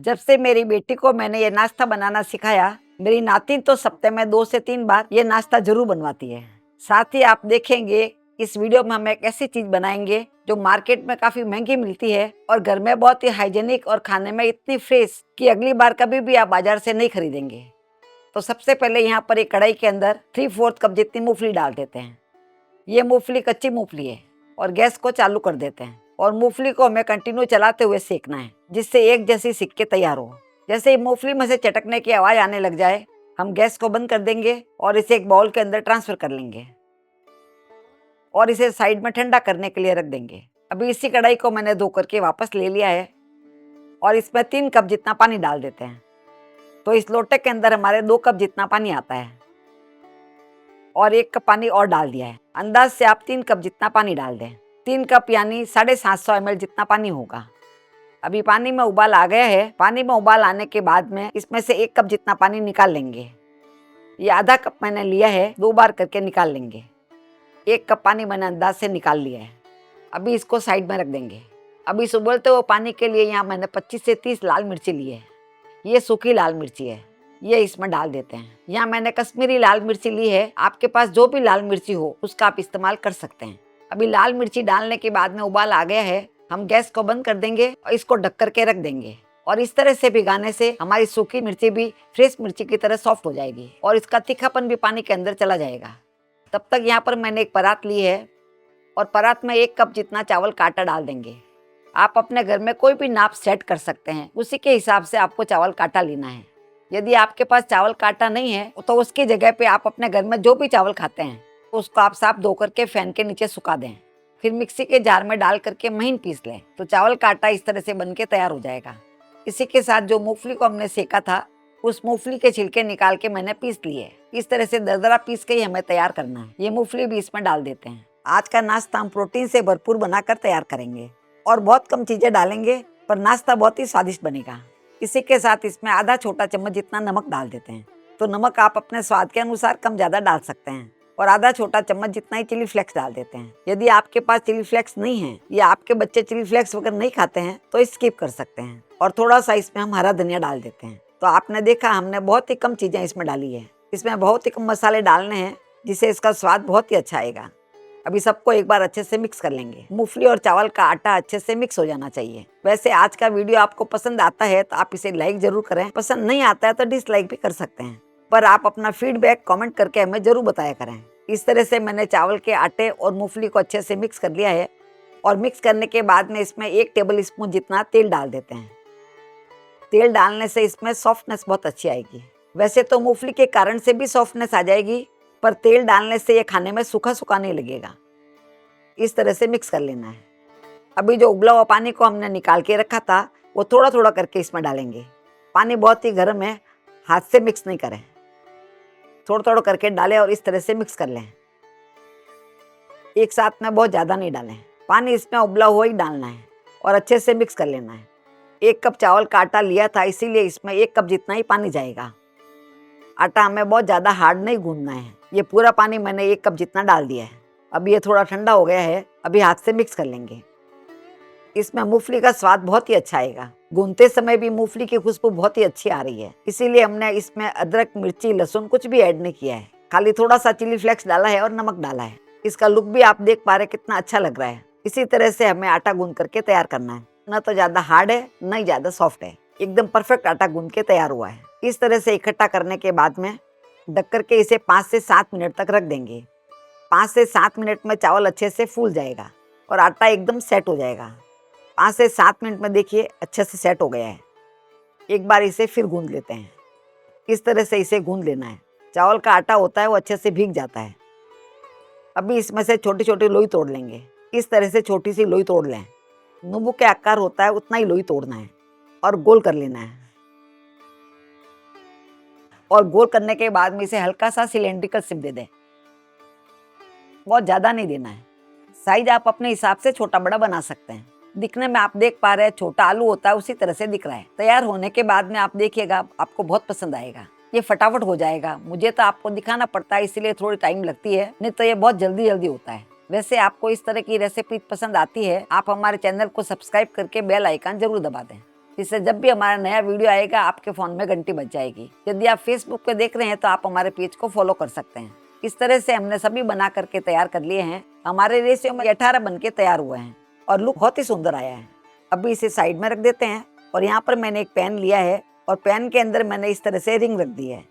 जब से मेरी बेटी को मैंने ये नाश्ता बनाना सिखाया, मेरी नातिन तो सप्ते में 2 से 3 बार ये नाश्ता जरूर बनवाती है। साथ ही आप देखेंगे इस वीडियो में हम एक ऐसी चीज बनाएंगे जो मार्केट में काफी महंगी मिलती है और घर में बहुत ही हाइजेनिक और खाने में इतनी फ्रेश कि अगली बार कभी भी आप बाजार से नहीं खरीदेंगे। तो सबसे पहले यहाँ पर एक कढ़ाई के अंदर 3/4 कप जितनी मूंगफली डाल देते हैं। ये मूंगफली कच्ची मूंगफली है और गैस को चालू कर देते हैं और मूंगफली को हमें कंटिन्यू चलाते हुए सेकना है जिससे एक जैसी सिक के तैयार हो। जैसे ही मूंगफली में से चटकने की आवाज आने लग जाए हम गैस को बंद कर देंगे और इसे एक बाउल के अंदर ट्रांसफर कर लेंगे और इसे साइड में ठंडा करने के लिए रख देंगे। अभी इसी कढ़ाई को मैंने धो करके वापस ले लिया है और इसमें 3 कप जितना पानी डाल देते हैं। तो इस लोटे के अंदर हमारे 2 कप जितना पानी आता है और 1 कप पानी और डाल दिया है। अंदाज से आप 3 कप जितना पानी डाल दें। 3 कप यानी 750 ml जितना पानी होगा। अभी पानी में उबाल आ गया है। पानी में उबाल आने के बाद में इसमें से 1 कप जितना पानी निकाल लेंगे। ये आधा कप मैंने लिया है, 2 बार करके निकाल लेंगे। 1 कप पानी मैंने अंदाज से निकाल लिया है। अभी इसको साइड में रख देंगे। अभी इस उबलते हुए पानी के लिए यहाँ मैंने 25 से 30 लाल मिर्ची ली है। ये सूखी लाल मिर्ची है, ये इसमें डाल देते हैं। यहाँ मैंने कश्मीरी लाल मिर्ची ली है। आपके पास जो भी लाल मिर्ची हो उसका आप इस्तेमाल कर सकते हैं। अभी लाल मिर्ची डालने के बाद में उबाल आ गया है। हम गैस को बंद कर देंगे और इसको ढक करके रख देंगे और इस तरह से भिगाने से हमारी सूखी मिर्ची भी फ्रेश मिर्ची की तरह सॉफ्ट हो जाएगी और इसका तीखापन भी पानी के अंदर चला जाएगा। तब तक यहाँ पर मैंने एक परात ली है और परात में 1 कप जितना चावल का आटा डाल देंगे। आप अपने घर में कोई भी नाप सेट कर सकते हैं, उसी के हिसाब से आपको चावल का आटा लेना है। यदि आपके पास चावल का आटा नहीं है तो उसकी जगह पे आप अपने घर में जो भी चावल खाते हैं उसको आप साफ धो करके फैन के नीचे सुखा दें। फिर मिक्सी के जार में डाल करके महीन पीस लें तो चावल का आटा इस तरह से बन के तैयार हो जाएगा। इसी के साथ जो मूंगफली को हमने सेका था उस मूंगफली के छिलके निकाल के मैंने पीस लिए। इस तरह से दरदरा पीस के ही हमें तैयार करना है। ये मूंगफली भी इसमें डाल देते हैं। आज का नाश्ता हम प्रोटीन से भरपूर बनाकर तैयार करेंगे और बहुत कम चीजें डालेंगे पर नाश्ता बहुत ही स्वादिष्ट बनेगा। इसी के साथ इसमें आधा छोटा चम्मच जितना नमक डाल देते हैं। तो नमक आप अपने स्वाद के अनुसार कम ज्यादा डाल सकते हैं और आधा छोटा चम्मच जितना ही चिली फ्लेक्स डाल देते हैं। यदि आपके पास चिली फ्लेक्स नहीं है या आपके बच्चे चिली फ्लेक्स वगैरह नहीं खाते हैं तो स्किप कर सकते हैं और थोड़ा सा इसमें हम हरा धनिया डाल देते हैं। तो आपने देखा हमने बहुत ही कम चीजें इसमें डाली है। इसमें बहुत ही कम मसाले डालने हैं जिससे इसका स्वाद बहुत ही अच्छा आएगा। अभी सबको एक बार अच्छे से मिक्स कर लेंगे। मूंगफली और चावल का आटा अच्छे से मिक्स हो जाना चाहिए। वैसे आज का वीडियो आपको पसंद आता है तो आप इसे लाइक जरूर करें, पसंद नहीं आता है तो डिसलाइक भी कर सकते हैं, पर आप अपना फीडबैक कमेंट करके हमें जरूर बताया करें। इस तरह से मैंने चावल के आटे और मूंगफली को अच्छे से मिक्स कर लिया है और मिक्स करने के बाद में इसमें 1 टेबल स्पून जितना तेल डाल देते हैं। तेल डालने से इसमें सॉफ्टनेस बहुत अच्छी आएगी। वैसे तो मूंगफली के कारण से भी सॉफ्टनेस आ जाएगी पर तेल डालने से ये खाने में सूखा सूखा नहीं लगेगा। इस तरह से मिक्स कर लेना है। अभी जो उबला हुआ पानी को हमने निकाल के रखा था वो थोड़ा थोड़ा करके इसमें डालेंगे। पानी बहुत ही गर्म है, हाथ से मिक्स नहीं करें, थोड़ा थोड़ा करके डालें और इस तरह से मिक्स कर लें। एक साथ में बहुत ज़्यादा नहीं डालें। पानी इसमें उबला हुआ ही डालना है और अच्छे से मिक्स कर लेना है। 1 कप चावल का आटा लिया था इसीलिए इसमें 1 कप जितना ही पानी जाएगा। आटा हमें बहुत ज़्यादा हार्ड नहीं गूंदना है। ये पूरा पानी मैंने 1 कप जितना डाल दिया है। अब ये थोड़ा ठंडा हो गया है, अभी हाथ से मिक्स कर लेंगे। इसमें मूंगफली का स्वाद बहुत ही अच्छा आएगा। गूंदते समय भी मूंगफली की खुशबू बहुत ही अच्छी आ रही है, इसीलिए हमने इसमें अदरक, मिर्ची, लहसुन कुछ भी ऐड नहीं किया है। खाली थोड़ा सा चिली फ्लेक्स डाला है और नमक डाला है। इसका लुक भी आप देख पा रहे कितना अच्छा लग रहा है। इसी तरह से हमें आटा गूंद करके तैयार करना है। न तो ज्यादा हार्ड है न ही ज्यादा सॉफ्ट है, एकदम परफेक्ट आटा गूंद के तैयार हुआ है। इस तरह से इकट्ठा करने के बाद में ढक करके इसे 5 से 7 मिनट तक रख देंगे। 5 से 7 मिनट में चावल अच्छे से फूल जाएगा और आटा एकदम सेट हो जाएगा। 5 से 7 मिनट में देखिए अच्छे से सेट हो गया है। एक बार इसे फिर गूंद लेते हैं। इस तरह से इसे गूंद लेना है। चावल का आटा होता है वो अच्छे से भीग जाता है। अभी इसमें से छोटी छोटी लोई तोड़ लेंगे। इस तरह से छोटी सी लोई तोड़ लें। नींबू के आकार होता है उतना ही लोई तोड़ना है और गोल कर लेना है। और गोल करने के बाद में इसे हल्का सा सिलेंड्रिकल शेप दे दें, बहुत ज़्यादा नहीं देना है। साइज आप अपने हिसाब से छोटा बड़ा बना सकते हैं। दिखने में आप देख पा रहे हैं छोटा आलू होता है उसी तरह से दिख रहा है। तैयार होने के बाद में आप देखिएगा आपको बहुत पसंद आएगा। ये फटाफट हो जाएगा। मुझे तो आपको दिखाना पड़ता है इसलिए थोड़ी टाइम लगती है, नहीं तो ये बहुत जल्दी जल्दी होता है। वैसे आपको इस तरह की रेसिपी पसंद आती है, आप हमारे चैनल को सब्सक्राइब करके बेल आइकन जरूर दबा दें। जिससे जब भी हमारा नया वीडियो आएगा आपके फ़ोन में घंटी बज जाएगी। यदि आप फेसबुक पे देख रहे हैं तो आप हमारे पेज को फॉलो कर सकते हैं। इस तरह से हमने सभी बना करके तैयार कर लिए हैं। हमारे रेशियो में 18 बन के तैयार हुए हैं और लुक बहुत ही सुंदर आया है। अभी इसे साइड में रख देते हैं और यहाँ पर मैंने एक पैन लिया है और पैन के अंदर मैंने इस तरह से रिंग रख दी है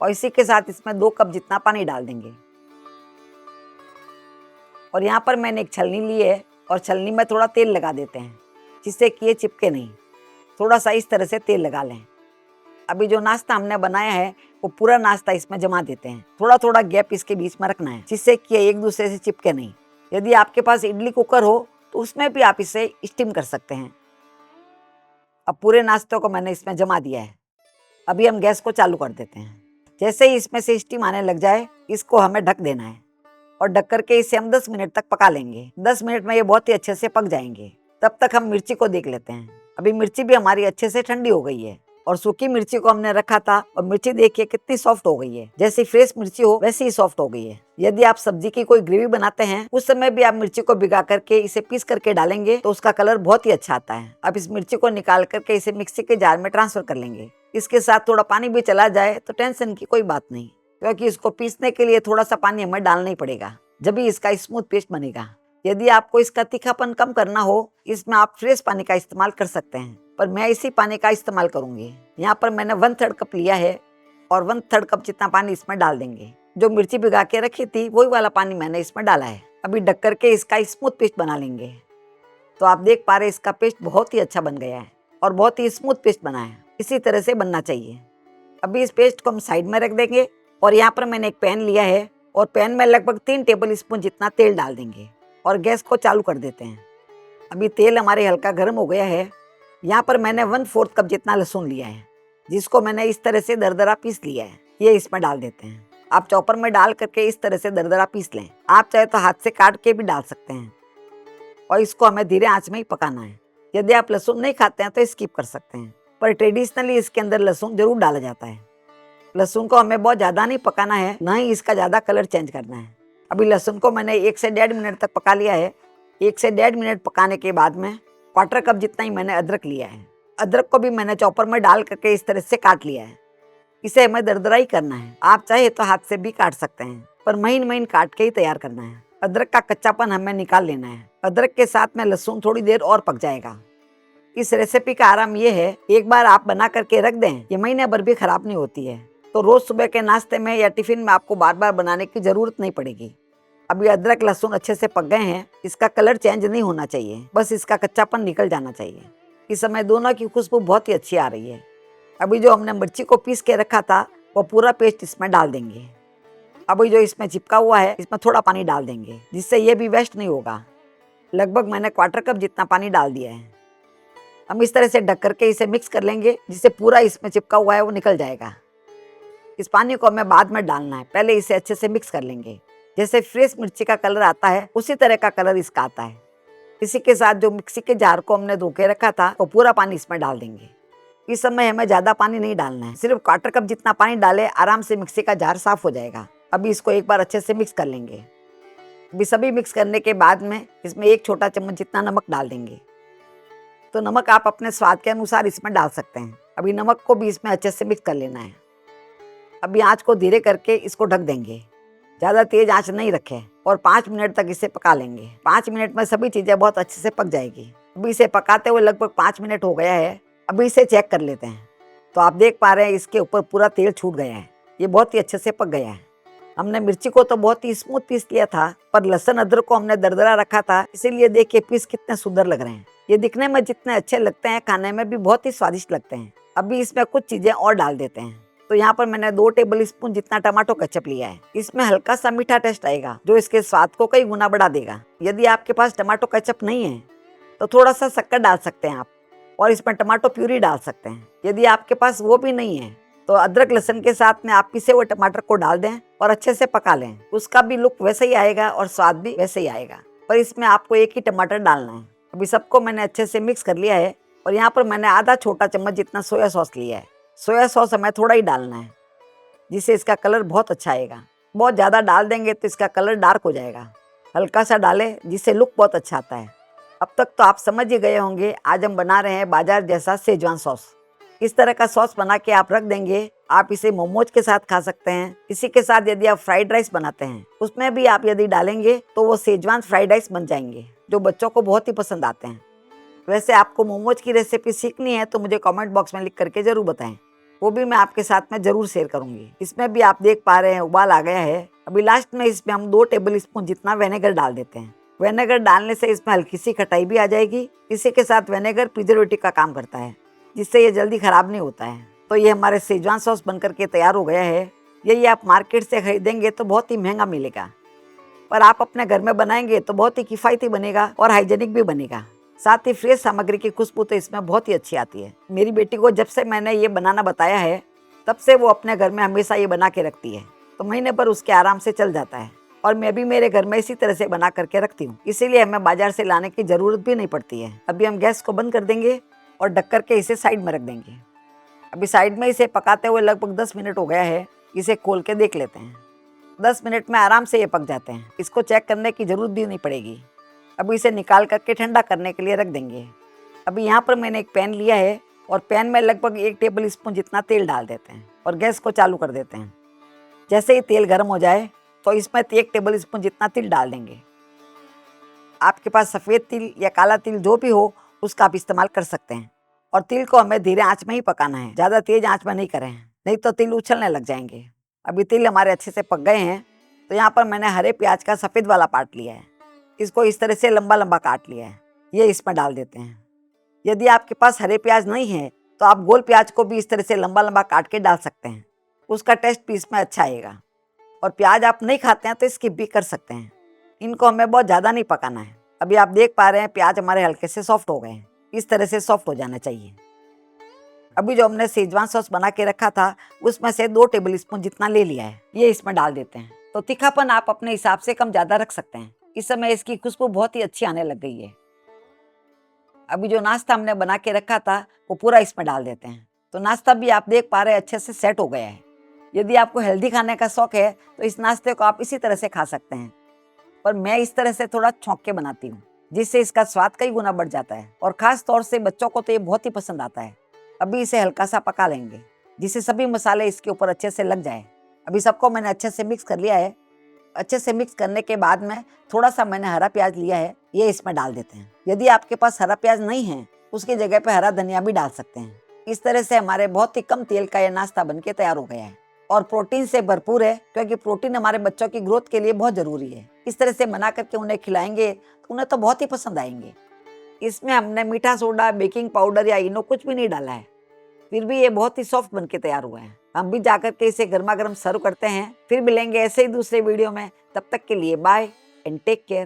और इसी के साथ इसमें 2 कप जितना पानी डाल देंगे। और यहाँ पर मैंने एक छलनी ली है और छलनी में थोड़ा तेल लगा देते हैं जिससे कि ये चिपके नहीं। थोड़ा सा इस तरह से तेल लगा लें। अभी जो नाश्ता हमने बनाया है वो पूरा नाश्ता इसमें जमा देते हैं। थोड़ा थोड़ा गैप इसके बीच में रखना है जिससे कि ये एक दूसरे से चिपके नहीं। यदि आपके पास इडली कुकर हो तो उसमें भी आप इसे स्टीम कर सकते हैं। अब पूरे नाश्ते को मैंने इसमें जमा दिया है। अभी हम गैस को चालू कर देते हैं। जैसे ही इसमें से स्टीम आने लग जाए इसको हमें ढक देना है और ढक करके इसे हम 10 मिनट तक पका लेंगे। 10 मिनट में ये बहुत ही अच्छे से पक जाएंगे। तब तक हम मिर्ची को देख लेते हैं। अभी मिर्ची भी हमारी अच्छे से ठंडी हो गई है और सूखी मिर्ची को हमने रखा था और मिर्ची देखिए कितनी सॉफ्ट हो गई है। जैसी फ्रेश मिर्ची हो वैसी ही सॉफ्ट हो गई है। यदि आप सब्जी की कोई ग्रेवी बनाते हैं उस समय भी आप मिर्ची को भिगा करके इसे पीस करके डालेंगे तो उसका कलर बहुत ही अच्छा आता है। अब इस मिर्ची को निकाल करके इसे मिक्सी के जार में ट्रांसफर कर लेंगे। इसके साथ थोड़ा पानी भी चला जाए तो टेंशन की कोई बात नहीं, क्योंकि इसको पीसने के लिए थोड़ा सा पानी हमें डालना ही पड़ेगा, जब भी इसका स्मूथ पेस्ट बनेगा। यदि आपको इसका तीखापन कम करना हो इसमें आप फ्रेश पानी का इस्तेमाल कर सकते हैं, पर मैं इसी पानी का इस्तेमाल करूंगी। यहाँ पर मैंने 1/3 कप लिया है और 1/3 कप जितना पानी इसमें डाल देंगे। जो मिर्ची भिगा के रखी थी वही वाला पानी मैंने इसमें डाला है। अभी ढक करके इसका स्मूथ पेस्ट बना लेंगे। तो आप देख पा रहे इसका पेस्ट बहुत ही अच्छा बन गया है और बहुत ही स्मूथ पेस्ट बना है। इसी तरह से बनना चाहिए। अभी इस पेस्ट को हम साइड में रख देंगे और यहाँ पर मैंने एक पैन लिया है और पैन में लगभग 3 टेबल स्पून जितना तेल डाल देंगे और गैस को चालू कर देते हैं। अभी तेल हमारे हल्का गर्म हो गया है। यहाँ पर मैंने 1/4 कप जितना लहसुन लिया है जिसको मैंने इस तरह से दरदरा पीस लिया है। ये इसमें डाल देते हैं। आप चॉपर में डाल करके इस तरह से दरदरा पीस लें। आप चाहे तो हाथ से काट के भी डाल सकते हैं और इसको हमें धीरे आंच में ही पकाना है। यदि आप लहसुन नहीं खाते हैं तो स्किप कर सकते हैं, पर ट्रेडिशनली इसके अंदर लहसुन जरूर डाला जाता है। लहसुन को हमें बहुत ज़्यादा नहीं पकाना है, ना ही इसका ज़्यादा कलर चेंज करना है। अभी लहसुन को मैंने 1 से 1.5 मिनट तक पका लिया है। 1 से 1.5 मिनट पकाने के बाद में 1/4 कप जितना ही मैंने अदरक लिया है। अदरक को भी मैंने चॉपर में डाल करके इस तरह से काट लिया है। इसे हमें दरदरा ही करना है। आप चाहे तो हाथ से भी काट सकते हैं, पर महीन महीन काट के ही तैयार करना है। अदरक का कच्चापन हमें निकाल लेना है। अदरक के साथ में लहसुन थोड़ी देर और पक जाएगा। इस रेसिपी का आराम ये है, एक बार आप बना करके रख दें, ये महीने भर भी खराब नहीं होती है। तो रोज सुबह के नाश्ते में या टिफिन में आपको बार बार बनाने की जरूरत नहीं पड़ेगी। अभी अदरक लहसुन अच्छे से पक गए हैं। इसका कलर चेंज नहीं होना चाहिए, बस इसका कच्चापन निकल जाना चाहिए। इस समय दोनों की खुशबू बहुत ही अच्छी आ रही है। अभी जो हमने मिर्ची को पीस के रखा था वो पूरा पेस्ट इसमें डाल देंगे। अभी जो इसमें चिपका हुआ है इसमें थोड़ा पानी डाल देंगे जिससे ये भी वेस्ट नहीं होगा। लगभग मैंने 1/4 कप जितना पानी डाल दिया है। हम इस तरह से ढक करके इसे मिक्स कर लेंगे जिससे पूरा इसमें चिपका हुआ है वो निकल जाएगा। इस पानी को हमें बाद में डालना है, पहले इसे अच्छे से मिक्स कर लेंगे। जैसे फ्रेश मिर्ची का कलर आता है उसी तरह का कलर इसका आता है। इसी के साथ जो मिक्सी के जार को हमने धो के रखा था वो पूरा पानी इसमें डाल देंगे। इस समय हमें ज़्यादा पानी नहीं डालना है, सिर्फ 1/4 कप जितना पानी डाले आराम से मिक्सी का जार साफ हो जाएगा। अभी इसको एक बार अच्छे से मिक्स कर लेंगे। अभी सभी मिक्स करने के बाद में इसमें 1 छोटा चम्मच जितना नमक डाल देंगे। तो नमक आप अपने स्वाद के अनुसार इसमें डाल सकते हैं। अभी नमक को भी इसमें अच्छे से मिक्स कर लेना है। अभी आंच को धीरे करके इसको ढक देंगे, ज़्यादा तेज आंच नहीं रखें और 5 मिनट तक इसे पका लेंगे। 5 मिनट में सभी चीज़ें बहुत अच्छे से पक जाएगी। अभी इसे पकाते हुए लगभग 5 मिनट हो गया है। अभी इसे चेक कर लेते हैं। तो आप देख पा रहे हैं इसके ऊपर पूरा तेल छूट गया है। ये बहुत ही अच्छे से पक गया है। हमने मिर्ची को तो बहुत ही स्मूथ पीस लिया था, पर लहसुन अदरक को हमने दरदरा रखा था, इसीलिए देखिए पीस कितने सुंदर लग रहे हैं। ये दिखने में जितने अच्छे लगते हैं खाने में भी बहुत ही स्वादिष्ट लगते हैं। अभी इसमें कुछ चीज़ें और डाल देते हैं। तो यहाँ पर मैंने 2 टेबल स्पून जितना टमाटो केचप लिया है। इसमें हल्का सा मीठा टेस्ट आएगा जो इसके स्वाद को कई गुना बढ़ा देगा। यदि आपके पास टमाटो केचप नहीं है तो थोड़ा सा शक्कर डाल सकते हैं आप, और इसमें टमाटो प्यूरी डाल सकते हैं। यदि आपके पास वो भी नहीं है तो अदरक लहसुन के साथ में आप पिसे हुए टमाटर को डाल दें और अच्छे से पका लें। उसका भी लुक वैसे ही आएगा और स्वाद भी वैसे ही आएगा, पर इसमें आपको एक ही टमाटर डालना है। अभी सबको मैंने अच्छे से मिक्स कर लिया है और यहाँ पर मैंने आधा छोटा चम्मच जितना सोया सॉस लिया है। सोया सॉस हमें थोड़ा ही डालना है जिससे इसका कलर बहुत अच्छा आएगा। बहुत ज़्यादा डाल देंगे तो इसका कलर डार्क हो जाएगा। हल्का सा डालें जिससे लुक बहुत अच्छा आता है। अब तक तो आप समझ ही गए होंगे, आज हम बना रहे हैं बाजार जैसा सेजवान सॉस। इस तरह का सॉस बना के आप रख देंगे, आप इसे मोमोज के साथ खा सकते हैं। इसी के साथ यदि आप फ्राइड राइस बनाते हैं उसमें भी आप यदि डालेंगे तो वो सेजवान फ्राइड राइस बन जाएंगे, जो बच्चों को बहुत ही पसंद आते हैं। वैसे आपको मोमोज की रेसिपी सीखनी है तो मुझे कमेंट बॉक्स में लिख करके जरूर बताएं, वो भी मैं आपके साथ में जरूर शेयर करूंगी। इसमें भी आप देख पा रहे हैं उबाल आ गया है। अभी लास्ट में इसमें हम 2 टेबल स्पून जितना विनेगर डाल देते हैं। विनेगर डालने से इसमें हल्की सी खटाई भी आ जाएगी। इसी के साथ विनेगर प्रिजर्वेटिव का काम करता है, जिससे ये जल्दी खराब नहीं होता है। तो ये हमारे सेजवान सॉस बनकर के तैयार हो गया है। यही आप मार्केट से खरीदेंगे तो बहुत ही महंगा मिलेगा, पर आप अपने घर में बनाएंगे तो बहुत ही किफ़ायती बनेगा और हाइजेनिक भी बनेगा। साथ ही फ्रेश सामग्री की खुशबू तो इसमें बहुत ही अच्छी आती है। मेरी बेटी को जब से मैंने ये बनाना बताया है तब से वो अपने घर में हमेशा ये बना के रखती है, तो महीने भर उसके आराम से चल जाता है। और मैं भी मेरे घर में इसी तरह से बना करके रखती हूँ, इसीलिए हमें बाजार से लाने की जरूरत भी नहीं पड़ती है। अभी हम गैस को बंद कर देंगे और ढक करके इसे साइड में रख देंगे। अभी साइड में इसे पकाते हुए लगभग 10 मिनट हो गया है। इसे खोल के देख लेते हैं। 10 मिनट में आराम से ये पक जाते हैं, इसको चेक करने की जरूरत भी नहीं पड़ेगी। अभी इसे निकाल करके ठंडा करने के लिए रख देंगे। अभी यहाँ पर मैंने एक पैन लिया है और पैन में लगभग 1 टेबल स्पून जितना तेल डाल देते हैं और गैस को चालू कर देते हैं। जैसे ही तेल गर्म हो जाए तो इसमें 1 टेबल स्पून जितना तिल डाल देंगे। आपके पास सफ़ेद तिल या काला तिल जो भी हो उसका आप इस्तेमाल कर सकते हैं। और तिल को हमें धीरे आंच में ही पकाना है, ज़्यादा तेज आंच में नहीं करें, नहीं तो तिल उछलने लग जाएंगे। अभी तिल हमारे अच्छे से पक गए हैं, तो यहाँ पर मैंने हरे प्याज का सफ़ेद वाला पार्ट लिया है। इसको इस तरह से लंबा लंबा काट लिया है, ये इसमें डाल देते हैं। यदि आपके पास हरे प्याज नहीं है तो आप गोल प्याज को भी इस तरह से लंबा लंबा काट के डाल सकते हैं, उसका टेस्ट भी इसमें अच्छा आएगा। और प्याज आप नहीं खाते हैं तो स्किप भी कर सकते हैं। इनको हमें बहुत ज़्यादा नहीं पकाना है। अभी आप देख पा रहे हैं प्याज हमारे हल्के से सॉफ्ट हो गए हैं, इस तरह से सॉफ्ट हो जाना चाहिए। अभी जो हमने सेजवान सॉस बना के रखा था उसमें से 2 टेबल स्पून जितना ले लिया है, ये इसमें डाल देते हैं। तो तीखापन आप अपने हिसाब से कम ज़्यादा रख सकते हैं। इस समय इसकी खुशबू बहुत ही अच्छी आने लग गई है। अभी जो नाश्ता हमने बना के रखा था वो पूरा इसमें डाल देते हैं। तो नाश्ता भी आप देख पा रहे हैं अच्छे से सेट हो गया है। यदि आपको हेल्दी खाने का शौक है तो इस नाश्ते को आप इसी तरह से खा सकते हैं, पर मैं इस तरह से थोड़ा छौंक के बनाती हूँ, जिससे इसका स्वाद कई गुना बढ़ जाता है। और ख़ास तौर से बच्चों को तो ये बहुत ही पसंद आता है। अभी इसे हल्का सा पका लेंगे, जिससे सभी मसाले इसके ऊपर अच्छे से लग जाए। अभी सबको मैंने अच्छे से मिक्स कर लिया है। अच्छे से मिक्स करने के बाद में थोड़ा सा मैंने हरा प्याज लिया है, ये इसमें डाल देते हैं। यदि आपके पास हरा प्याज नहीं है उसकी जगह पे हरा धनिया भी डाल सकते हैं। इस तरह से हमारे बहुत ही कम तेल का यह नाश्ता बनके तैयार हो गया है और प्रोटीन से भरपूर है, क्योंकि प्रोटीन हमारे बच्चों की ग्रोथ के लिए बहुत जरूरी है। इस तरह से बना करके उन्हें खिलाएंगे तो उन्हें तो बहुत ही पसंद आएंगे। इसमें हमने मीठा सोडा, बेकिंग पाउडर या इनो कुछ भी नहीं डाला है, फिर भी ये बहुत ही सॉफ्ट बन के तैयार हुआ है। हम भी जाकर के इसे गर्मा गर्म सर्व करते हैं। फिर मिलेंगे ऐसे ही दूसरे वीडियो में। तब तक के लिए बाय एंड टेक केयर।